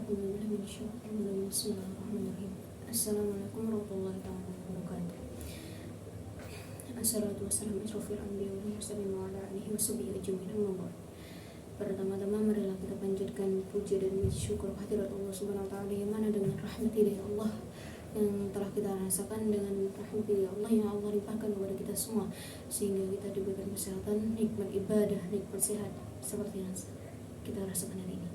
Bismillahirrahmanirrahim. Assalamualaikum warahmatullahi wabarakatuh. Assalatu wassalamu asyrafil anbiya wal mursalin wa ala alihi washabihi ajmain. Pertama-tama marilah kita panjatkan puji dan syukur kehadirat Allah Subhanahu wa taala, yang mana dengan rahmat dari Allah yang telah kita rasakan, dengan rahmat dari Allah yang Allah limpahkan kepada kita semua, sehingga kita diberikan kesehatan, nikmat ibadah, nikmat sehat seperti yang kita rasakan hari ini.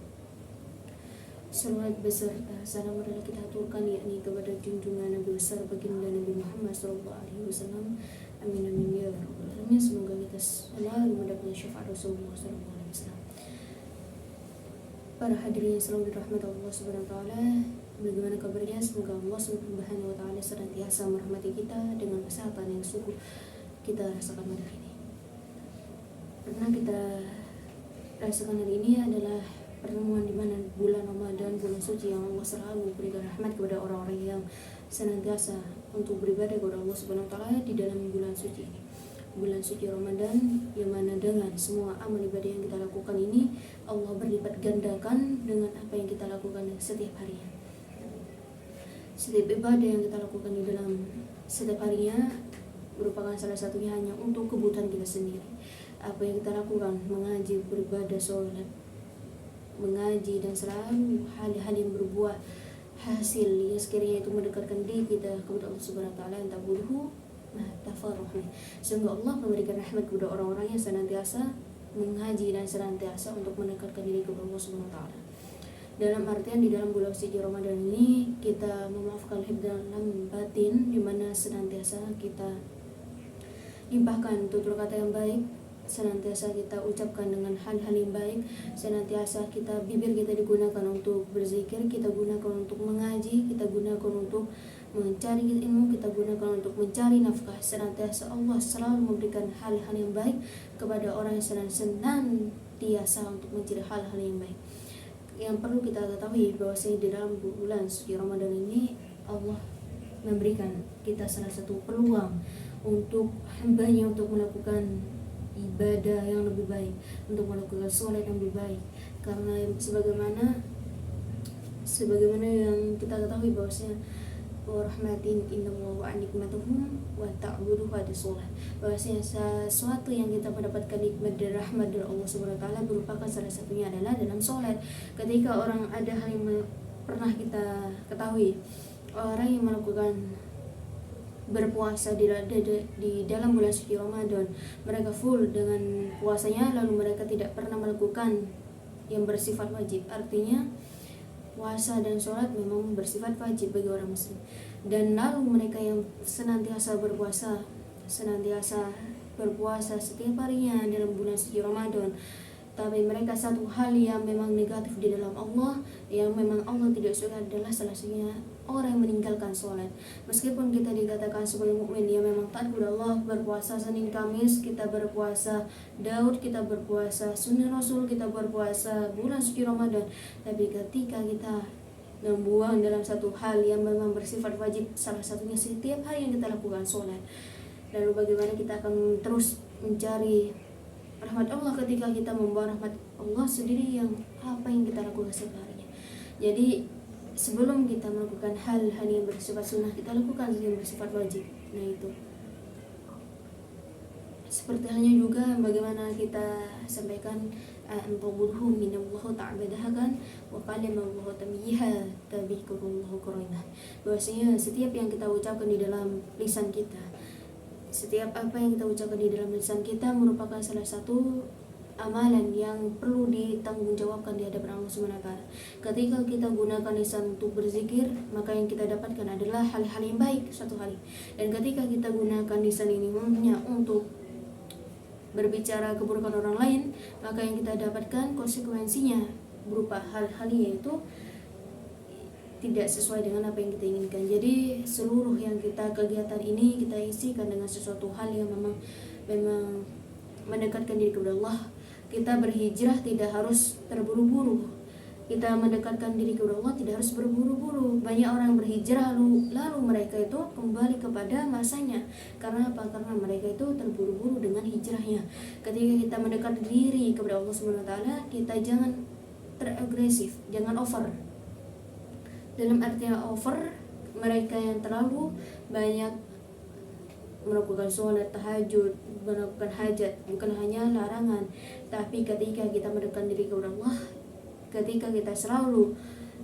Salawat beserta salam adalah kita aturkan yakni kepada junjungan Nabi besar baginda Nabi Muhammad SAW. Amin amin ya rabbal alamin. Semoga kita selalu mendapatkan syafaat Rasulullah SAW. Para hadirin yang selalu dirahmati Allah Subhanahu wa taala, bagaimana kabarnya? Semoga Allah Subhanahu wa taala senantiasa merahmati kita dengan kesehatan yang sungguh kita rasakan pada hari ini. Pernah kita rasakan hari ini adalah pertemuan di mana bulan Ramadan, bulan suci yang Allah selalu berikan rahmat kepada orang-orang yang senantiasa untuk beribadah kepada Allah Subhanahu wa taala di dalam bulan suci ini. Bulan suci Ramadan yang mana dengan semua amal ibadah yang kita lakukan ini Allah berlipat gandakan dengan apa yang kita lakukan setiap harinya. Setiap ibadah yang kita lakukan di dalam setiap harinya merupakan salah satunya hanya untuk kebutuhan kita sendiri. Apa yang kita lakukan, mengaji, beribadah, sholat, mengaji, dan selalu hal-hal yang berbuah hasil yang sekiranya itu mendekatkan diri kita kepada Allah Subhanahu wa taala, yang tabuduhu tafarruh. Sehingga Allah memberikan rahmat kepada orang-orang yang senantiasa mengaji dan senantiasa untuk mendekatkan diri kepada Allah Subhanahu wa taala. Dalam artian di dalam bulan suci Ramadan ini kita memaafkan lahir dalam batin, di mana senantiasa kita limpahkan tutur kata yang baik, senantiasa kita ucapkan dengan hal-hal yang baik, senantiasa bibir kita digunakan untuk berzikir, kita gunakan untuk mengaji, kita gunakan untuk mencari ilmu, kita gunakan untuk mencari nafkah. Senantiasa Allah selalu memberikan hal-hal yang baik kepada orang yang senantiasa untuk mencari hal-hal yang baik. Yang perlu kita ketahui bahwasanya di dalam bulan suci Ramadan ini Allah memberikan kita salah satu peluang untuk hambanya untuk melakukan ibadah yang lebih baik, untuk melakukan sholat yang lebih baik. Karena sebagaimana yang kita ketahui bahwasanya warahmatin innallaha wa nikmatuhum wa ta'buduhu wa sholat, bahwasanya sesuatu yang kita mendapatkan nikmat dan rahmat dari Allah Subhanahu wa taala merupakan salah satunya adalah dalam sholat. Ketika orang ada hal yang pernah kita ketahui, orang yang melakukan berpuasa di dalam bulan suci Ramadan, mereka full dengan puasanya, lalu mereka tidak pernah melakukan yang bersifat wajib. Artinya puasa dan sholat memang bersifat wajib bagi orang muslim, dan lalu mereka yang senantiasa berpuasa setiap harinya dalam bulan suci Ramadan, tapi mereka satu hal yang memang negatif di dalam Allah, yang memang Allah tidak suka adalah salah satunya orang yang meninggalkan sholat. Meskipun kita dikatakan sebagai mukmin yang memang taat kepada Allah, berpuasa Senin Kamis, kita berpuasa Daud, kita berpuasa Sunnah Rasul, kita berpuasa bulan suci Ramadan, tapi ketika kita membuang dalam satu hal yang memang bersifat wajib, salah satunya setiap hari yang kita lakukan sholat, lalu bagaimana kita akan terus mencari rahmat Allah ketika kita membawa rahmat Allah sendiri yang apa yang kita lakukan setiap harinya. Jadi sebelum kita melakukan hal-hal yang bersifat sunnah, kita lakukan yang bersifat wajib. Nah itu seperti halnya juga bagaimana kita sampaikan antabuduhu minallahu ta'badahakan wa qalimallahu tamyiha tabikullahu qurainah, bahwasanya setiap yang kita ucapkan di dalam lisan kita, setiap apa yang kita ucapkan di dalam lisan kita merupakan salah satu amalan yang perlu ditanggungjawabkan di hadapan Allah Subhanahu wa taala. Ketika kita gunakan lisan untuk berzikir, maka yang kita dapatkan adalah hal-hal yang baik satu hari. Dan ketika kita gunakan lisan ini hanya untuk berbicara keburukan orang lain, maka yang kita dapatkan konsekuensinya berupa hal-hal yaitu tidak sesuai dengan apa yang kita inginkan. Jadi seluruh yang kegiatan ini kita isikan dengan sesuatu hal yang memang mendekatkan diri kepada Allah. Kita berhijrah tidak harus terburu-buru. Kita mendekatkan diri kepada Allah tidak harus berburu-buru. Banyak orang berhijrah lalu mereka itu kembali kepada masanya. Karena apa? Karena mereka itu terburu-buru dengan hijrahnya. Ketika kita mendekatkan diri kepada Allah Subhanahu wa taala, kita jangan teragresif, jangan over. dalam artinya over, mereka yang terlalu banyak melakukan sholat tahajud, melakukan hajat, bukan hanya larangan, tapi ketika kita mendekatkan diri kepada Allah, ketika kita selalu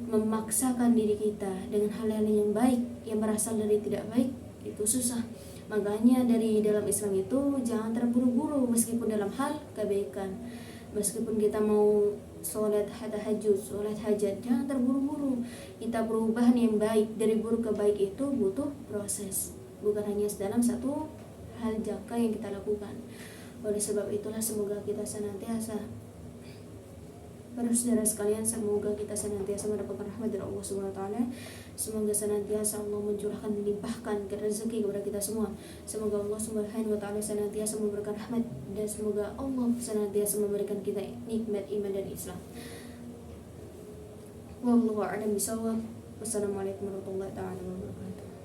memaksakan diri kita dengan hal-hal yang baik yang berasal dari tidak baik, itu susah. Makanya dari dalam Islam itu jangan terburu-buru meskipun dalam hal kebaikan. Meskipun kita mau sholat tahajud, sholat hajat, jangan terburu-buru. Kita perubahan yang baik dari buruk ke baik itu butuh proses, bukan hanya dalam satu hal jangka yang kita lakukan. Oleh sebab itulah semoga kita senantiasa, para saudara sekalian, semoga kita senantiasa mendapatkan rahmat dari Allah Subhanahu wa taala. Semoga senantiasa Allah mencurahkan, melimpahkan rezeki kepada kita semua. Semoga Allah Subhanahu wa taala senantiasa memberikan rahmat, dan semoga Allah senantiasa memberikan kita nikmat iman dan Islam. Wallahu a'lam bishawab. Wassalamualaikum warahmatullahi taala wabarakatuh.